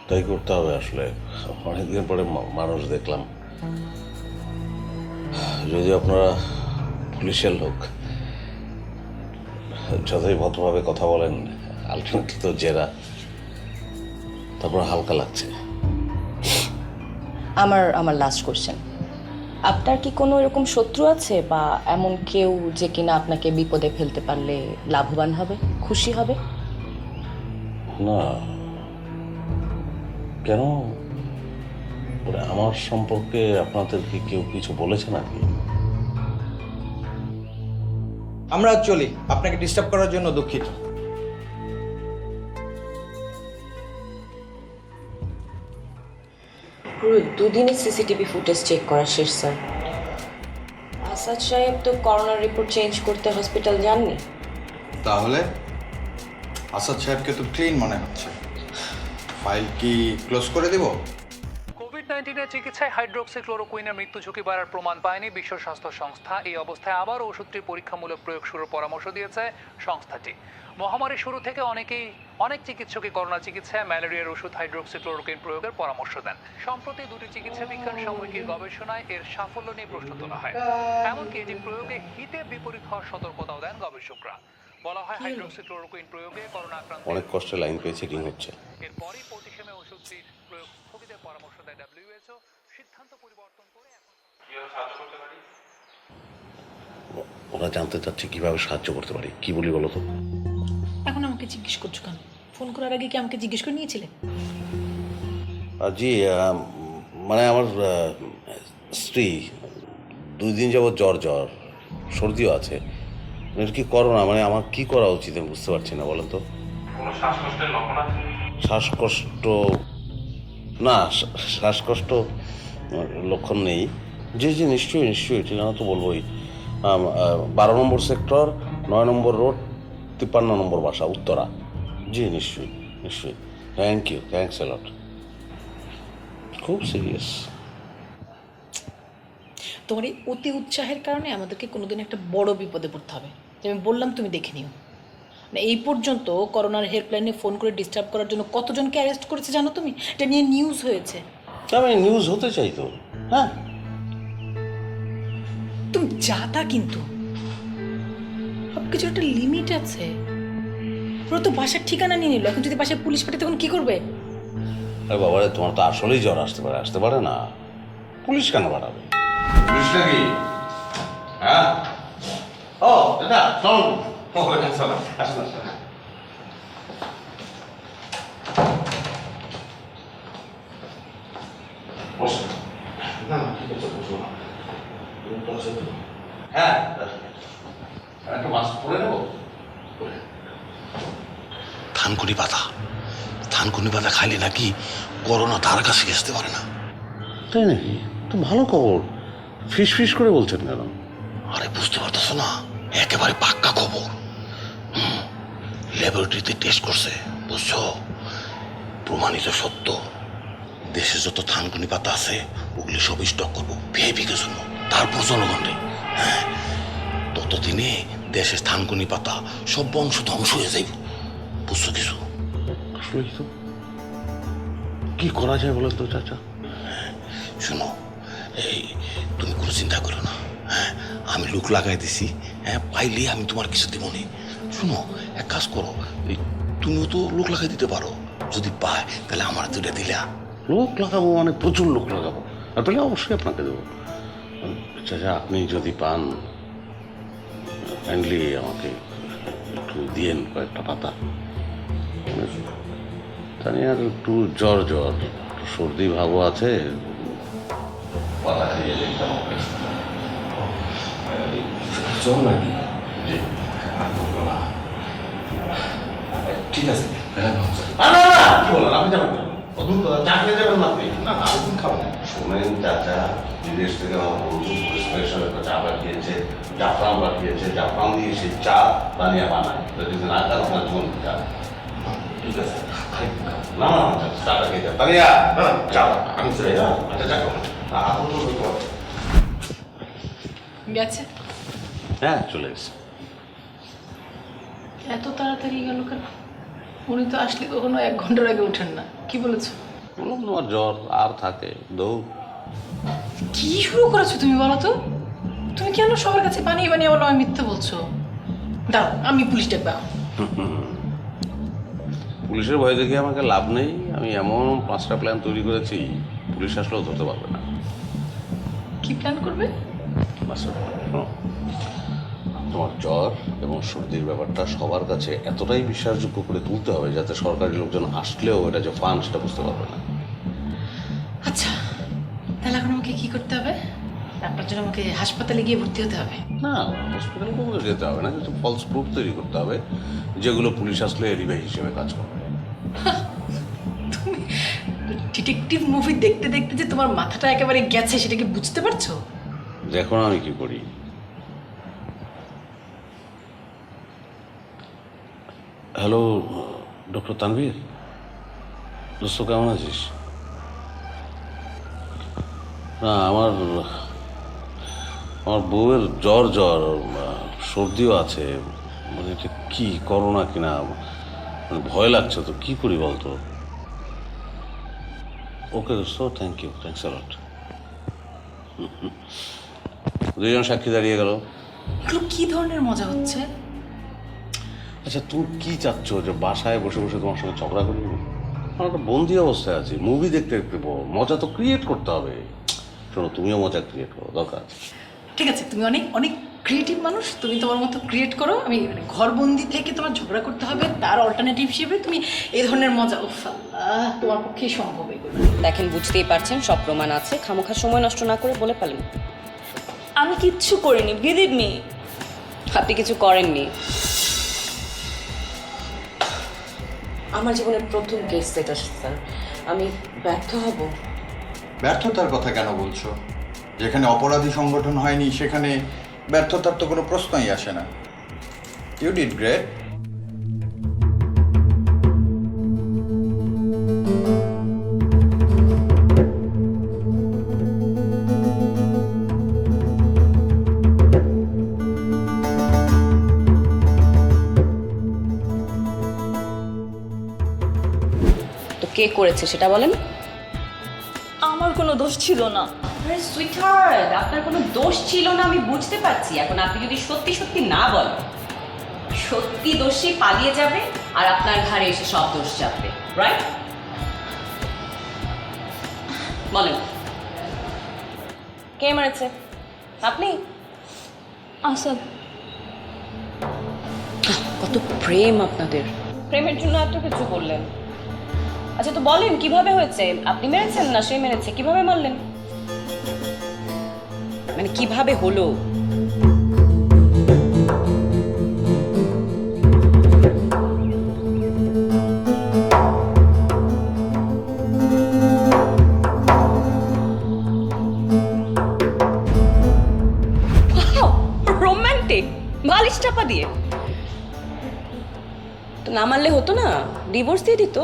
তাই করতে হবে আসলে। অনেকদিন পরে মানুষ দেখলাম। যদি আপনারা পুলিশের লোক, যতই ভদ্রভাবে কথা বলেন, আলটিমেটলি তো জেরা, তারপর হালকা লাগছে। আমার লাস্ট কোশ্চেন, আপনার কি কোনো এরকম শত্রু আছে বা এমন কেউ যে কিনা আপনাকে বিপদে ফেলতে পারলে লাভবান হবে, খুশি হবে? না, কেন? আমার সম্পর্কে আপনাদেরকে কেউ কিছু বলেছে নাকি? আমরা চলি, আপনাকে ডিস্টার্ব করার জন্য দুঃখিত। পুরো দুদিনই সিসিটিভি ফুটেজ চেক করা শেষ স্যার। আসাদ সাহেব তো করোনার রিপোর্ট চেঞ্জ করতে হসপিটাল যাননি। তাহলে আসাদ সাহেবকে তো ক্লিন মনে হচ্ছে। ফাইল কি ক্লোজ করে দেব? কোভিড-19 চিকিৎসায় হাইড্রোক্সিক্লোরোকুইনের মৃত্যু ঝুঁকি বাড়ার প্রমাণ পায়নি বিশ্ব স্বাস্থ্য সংস্থা। এই অবস্থায় আবার ওষুধটির পরীক্ষামূলক প্রয়োগ শুরুর পরামর্শ দিয়েছে সংস্থাটি। মহামারীর শুরু থেকে অনেক চিকিৎসকই করোনা চিকিৎসায় ম্যালেরিয়ার ওষুধ হাইড্রোক্সিক্লোরোকুইন প্রয়োগের পরামর্শ দেন। সম্প্রতি দুটি চিকিৎসা বিজ্ঞান সাময়িকীর গবেষণায় এর সাফল্য নিয়ে প্রশ্ন তোলা হয়। এমনকি এটি প্রয়োগে হিতে বিপরীত হওয়ার সতর্কতাও দেন গবেষকরা। বলা হয় হাইড্রোক্সিক্লোরোকুইন প্রয়োগে করোনা আক্রান্ত অনেক কষ্টে লাইন পেয়ে চেকিং হচ্ছে। এরপরই 25 মে ওষুধটির প্রয়োগ স্থগিতের পরামর্শ দেয় WHO। সিদ্ধান্ত পরিবর্তন করে এখন কিভাবে সাহায্য করতে পারি? ওরা জানতে চাচ্ছে কিভাবে সাহায্য করতে পারি। কি বলি বলো তো? এখন আমাকে জিজ্ঞেস করছো কেন? ফোন করার আগে কি আমাকে জিজ্ঞেস করে নিয়েছিলে? জি, মানে আমার স্ত্রী 2 দিন যাবৎ জ্বর সর্দিও আছে। এটা কি করোনা? মানে আমার কি করা উচিত আমি বুঝতে পারছি না, বলেন তো। কোনো শ্বাসকষ্টের লক্ষণ আছে? শ্বাসকষ্ট না, শ্বাসকষ্ট লক্ষণ নেই। জি জি, নিশ্চয়ই ঠিকানা তো বলবোই। 12 নম্বর সেক্টর, 9 নম্বর রোড, 53 নম্বর বাসা, উত্তরা। জি নিশ্চয়ই। থ্যাংকস এ লট। খুব সিরিয়াস। তোমার এই অতি উৎসাহের কারণে আমাদেরকে কোনোদিন একটা বড় বিপদে পড়তে হবে। যে আমি বললাম তুমি দেখে নিও। মানে এই পর্যন্ত করোনার হেল্পলাইনে ফোন করে ডিস্টার্ব করার জন্য কতজনকে অ্যারেস্ট করেছে জানো তুমি? এটা নিয়ে নিউজ হয়েছে। আমি নিউজ হতে চাই তো। হ্যাঁ, তুমি যা তা কিন্তু সব কিছুর একটা লিমিট আছে। ওরা তো বাসার ঠিকানা নিয়ে নিল, এখন যদি বাসায় পুলিশ পাঠায় তখন কি করবে? আরে বাবারে, তোমার তো আসলেই জ্বর আসতে পারে না। পুলিশ কেন বাড়াবে? পুলিশ নাকি? হ্যাঁ, ও দাদা চল। আসুন। বসুন। না ঠিক আছে, বসুন। হ্যাঁ, একটা মাস্ক পরে নেবো। থানকুনি পাতা খাইলে নাকি করোনা তার কাছে আসতে পারে না। তাই নাকি? তো ভালো খবর। ফিস করে বলছেন কেন? আরে বুঝতে পারতেছো না, একেবারে পাক্কা খবর। ল্যাবরেটরিতে টেস্ট করছে, বুঝছো? প্রমাণিত সত্য। দেশে যত থানকুনি পাতা আছে ওগুলি সব স্টক করবো ভিআইপিকে জন্য, তারপর জনগণে। হ্যাঁ, ততদিনে দেশের থানকুনি পাতা সব বংশ ধ্বংস হয়ে যাইব। বুঝছো কিছু? আসলে তো কি করা যায় বলেন তো চাচা? শোনো, এই তুমি কোনো চিন্তা করো না। হ্যাঁ, আমি লোক লাগাই দিছি। হ্যাঁ, পাইলে আমি তোমার কিছু দিব নি। শোনো, এক কাজ করো, তুমিও তো লোক লাগাই দিতে পারো। যদি পায় তাহলে আমার দুটা দিলা। লোক লাগাবো মানে প্রচুর লোক লাগাবো, আর তাহলে অবশ্যই আপনাকে দেবো। চাচা, আপনি যদি পান কাইন্ডলি আমাকে একটু দিয়েন কয়েকটা পাতা। জানি আর একটু জ্বর একটু সর্দি ভাবও আছে। পাতা খেয়ে যেতাম। চল নাকি? জি, ঠিক আছে। কি বলেন? আপনি যাবেন চা খেয়ে যাবেন না? আপনি না, আমি খাবো। শোনেন চাচা, বিদেশ থেকে আমার বন্ধু স্পেশাল একটা চা পাঠিয়েছে, জাফরান পাঠিয়েছে। জাফরান দিয়ে সেই চা বানিয়ে বানায়। যদি না চান আপনার জীবন চা। ঠিক আছে। না চাটা খেয়ে যান। তানিয়া, চা আমি চাই। হ্যাঁ, আচ্ছা চা খাবো। গেছে হ্যাঁ চলে এসেছে। এত তাড়াতাড়ি গেল কেন? উনি তো আসলে কখনো 1 ঘন্টার আগে ওঠেন না। কি বলেছো? বললাম তোমার জ্বর আর থাকে দৌড়। কি শুরু করেছো তুমি বলো তো? তুমি কেন সবার কাছে বানিয়ে বানিয়ে বলো আমি মিথ্যে বলছো? দাঁড়াও, আমি পুলিশ ডাকবো। পুলিশের ভয় দেখে আমাকে লাভ নেই। আমি এমন 5টা প্ল্যান তৈরি করেছি, পুলিশ আসলেও ধরতে পারবে না। কি প্ল্যান করবে? মাস্টার শোনো, তোমার জ্বর এবং সর্দির ব্যাপারটা সবার কাছে এতটাই বিশ্বাসযোগ্য করে তুলতে হবে যাতে সরকারি লোকজন আসলেও এটা যে ফান সেটা বুঝতে পারবে না। আচ্ছা, তাহলে এখন আমাকে কি করতে হবে? আপনার জন্য আমাকে হাসপাতালে গিয়ে ভর্তি হতে হবে? না, হসপিটালে কোনো যেতে হবে না, কিছু ফলস প্রুফ তৈরি করতে হবে যেগুলো পুলিশ আসলে এলিবাই হিসেবে কাজ করবে। তুমি ডিটেকটিভ মুভি দেখতে দেখতে যে তোমার মাথাটা একেবারে গেছে সেটা কি বুঝতে পারছো? দেখো না আমি কি করি। হ্যালো ডক্টর তানভীর, দোস্ত কেমন আছিস? না আমার বউয়ের জ্বর সর্দিও আছে, মানে এটা কি করোনা কিনা মানে ভয় লাগছে, তো কি করি বলতো? ওকে দোস্ত, থ্যাংক ইউ, থ্যাংকস আ লট। দুজন সাক্ষী দাঁড়িয়ে গেল। এগুলো কি ধরনের মজা হচ্ছে? আচ্ছা তুমি কি চাচ্ছ, যে বাসায় বসে বসে তোমার সঙ্গে ঝগড়া করি? আমার একটা বন্দি অবস্থায় আছি, মুভি দেখতে দেখতে মজা তো ক্রিয়েট করতে হবে। শোনো, তুমিও মজা ক্রিয়েট করো, দরকার আছে। ঠিক আছে, তুমি অনেক অনেক ক্রিয়েটিভ মানুষ, তুমি তোমার মতো ক্রিয়েট করো। আমি ঘরবন্দি থেকে তোমার ঝগড়া করতে হবে, তার অল্টারনেটিভ হিসেবে তুমি এই ধরনের মজা, উফ আল্লাহ, তোমার পক্ষেই সম্ভব এগুলো। দেখেন, বুঝতেই পারছেন সব প্রমাণ আছে, খামোখা সময় নষ্ট না করে বলে ফেলেন। আমি কিচ্ছু করিনি, বিলিভ মি। আপনি কিছু করেননি। আমার জীবনের প্রথম কেস সেটা স্যার, আমি ব্যর্থ হব। ব্যর্থতার কথা কেন বলছো? যেখানে অপরাধী সংগঠন হয়নি সেখানে ব্যর্থতার তো কোনো প্রশ্নই আসে না। You did great. তো কে করেছে সেটা বলেন। আমার কোনো দোষ ছিল না। আরে সুইটহার্ট, আপনার কোনো দোষ ছিল না আমি বুঝতে পারছি। এখন আপনি যদি সত্যি সত্যি না বলেন, সত্যি দোষী পালিয়ে যাবে আর আপনার ঘাড়ে এসে সব দোষ চাপবে, রাইট? বলেন, কে মারেছে? আপনি? আসাদ। কত প্রেম আপনাদের, প্রেমের জন্য এত কিছু করলেন। আচ্ছা তো বলেন কিভাবে হয়েছে? আপনি মেরেছেন না সে মেরেছে? কিভাবে মারলেন, মানে কিভাবে হলো? রোমান্টিক, বালিশ চাপা দিয়ে। তো না মারলে হতো না, ডিভোর্স দিয়ে দিত।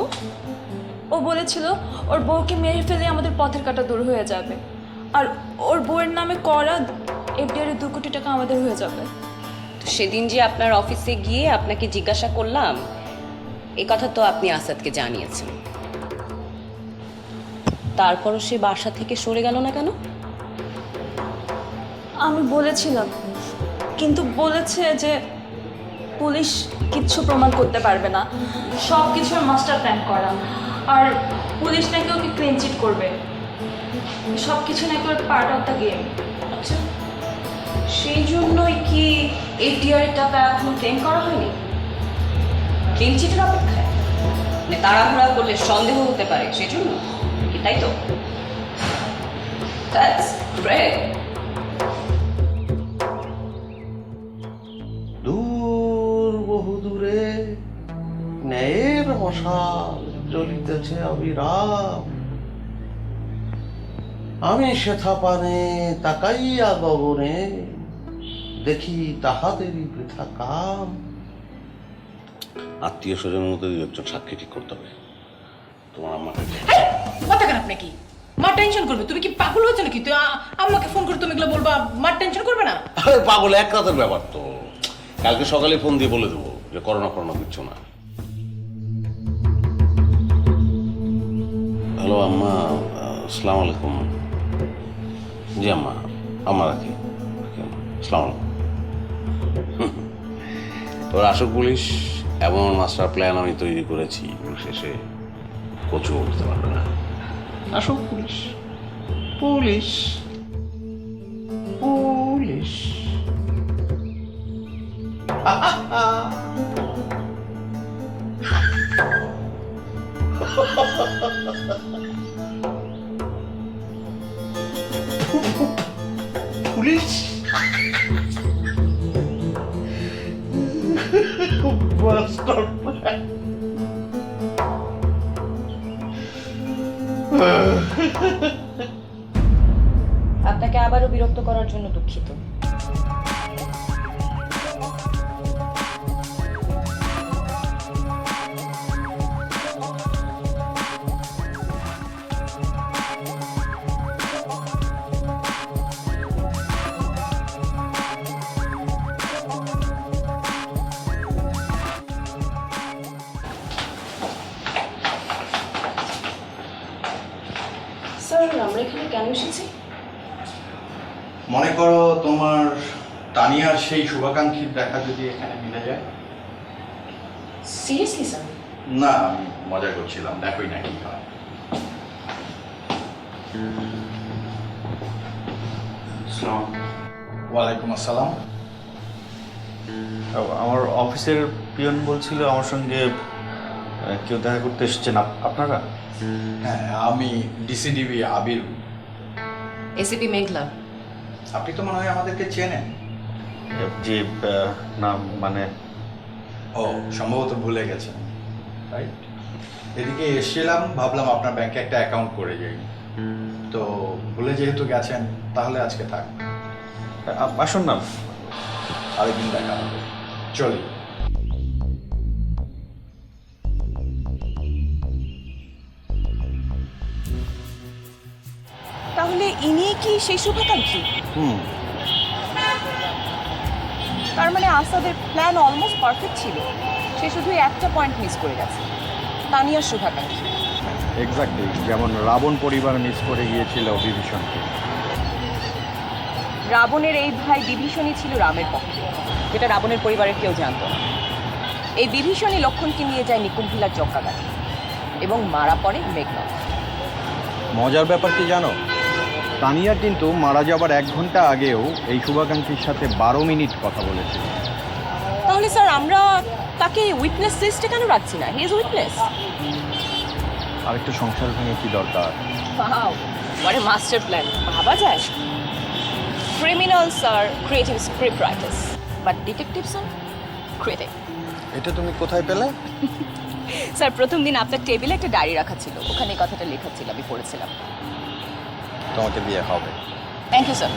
ও বলেছিল ওর বউকে মেরে ফেলে আমাদের পথের কাটা দূর হয়ে যাবে, আর ওর বউয়ের নামে করা এফডিআর 2 কোটি টাকা আমাদের হয়ে যাবে। তো সেদিন যে আপনার অফিসে গিয়ে আপনাকে জিজ্ঞাসা করলাম, এই কথা তো আপনি আসাদকে জানিয়েছেন, তারপরও সে বাসা থেকে সরে গেল না কেন? আমি বলেছিলাম, কিন্তু বলেছে যে পুলিশ কিচ্ছু প্রমাণ করতে পারবে না, সব কিছুর মাস্টার প্ল্যান করা, আর পুলিশ নাকি ওকে ক্লিন চিট করবে, সব কিছু নাকি ওর পার্ট অফ দ্য গেম। আচ্ছা, সেই জন্যই কি এফডিআর এর টাকা এখন ক্লেম করা হয়নি? ক্লিন চিটের অপেক্ষায়, মানে তাড়াহুড়া করলে সন্দেহ হতে পারে সেই জন্য কি, তাই তো? That's great. দূর বহু দূরে ন্যায়ের মশাল জ্বলিতেছে অবিরাম, আমি সেথা পানে তাকাইয়া গগনে দেখি তাহাদেরই বৃথা কাম। আত্মীয় স্বজনের মধ্যে একজন সাক্ষী ঠিক করতে হবে। তোমার আমাকে মাথা খারাপ নাকি? মা টেনশন করবে। তুমি কি পাগল হয়েছো নাকি? তুই আম্মাকে ফোন করে তুমি এগুলো বলবা, মা টেনশন করবে না? আরে পাগল, এক রাতের ব্যাপার তো। কালকে সকালে ফোন দিয়ে বলে দেবো যে করোনা কিচ্ছু না। হ্যালো আম্মা, আসসালামু আলাইকুম। জি আম্মা, আম্মা রাখি। আসসালামু আলাইকুম। তোর আসুক পুলিশ, এমন মাস্টার প্ল্যান আমি তৈরি করেছি, শেষে কচু উঠতে পারবে না। আসুক পুলিশ, পুলিশ, পুলিশ। পুলিশ আপনাকে আবারও বিরক্ত করার জন্য দুঃখিত। স্যার, আমরা এখানে কেন এসেছি? মনে করো তোমার তানিয়ার সেই শুভাকাঙ্ক্ষীর দেখা যদি এখানে মিলে যায়। Seriously sir? না, আমি মজা করছিলাম, দেখোই না কি হয়। ওয়ালাইকুম আসসালাম। আমার অফিসের পিয়ন বলছিল আমার সঙ্গে কেউ দেখা করতে এসেছেন। আপনারা? হ্যাঁ, আমি ডিসিডিবি আবির। এসিপি মেঘলা। আপনি তো মনে হয় আমাদেরকে চেনেন। জি না, মানে ও সম্ভবত ভুলে গেছেন, রাইট? এদিকে এসেছিলাম, ভাবলাম আপনার ব্যাংকে একটা অ্যাকাউন্ট করে যাই, তো ভুলে যেহেতু গেছেন তাহলে আজকে থাক। আসুন না, আরেকদিন দেখা হবে। চলি। তাহলে ইনি কি সেই শুভাকাঙ্ক্ষী? তার মানে আসাদের প্ল্যান অলমোস্ট পারফেক্ট ছিল, সে শুধু একটা পয়েন্ট মিস করে গেছে, তানিয়ার শুভাকাঙ্ক্ষী। এক্স্যাক্টলি যেমন রাবণ পরিবার মিস করে গিয়েছিল বিভীষণকে। রাবণের এই ভাই বিভীষণই ছিল রামের পক্ষে, যেটা রাবণের পরিবারের কেউ জানত না। এই বিভীষণই লক্ষণকে নিয়ে যায় নিকুম্ভিলার যজ্ঞাগারে এবং মারা পড়ে মেঘনাথ। মজার ব্যাপার কি জানো, তানিয়া কিন্তু মারা যাবার 1 ঘন্টা আগেও এই শুভাকাঙ্ক্ষীর সাথে 12 মিনিট কথা বলেছিল। তাহলে স্যার আমরা তাকে উইটনেস লিস্টে কেন রাখছি না? He is witness. আরেকটু সংসার ভেঙে কি দরকার? Wow, what a master plan. ভাবা যায়। Criminals are creative script writers, but detectives are creative. এটা তুমি কোথায় পেলে? স্যার, প্রথম দিন আপনার টেবিলে একটা ডায়েরি রাখা ছিল, ওখানে এই কথাটা লেখা ছিল, আমি পড়েছিলাম। তোমাকে দিয়ে হবে। Thank you sir.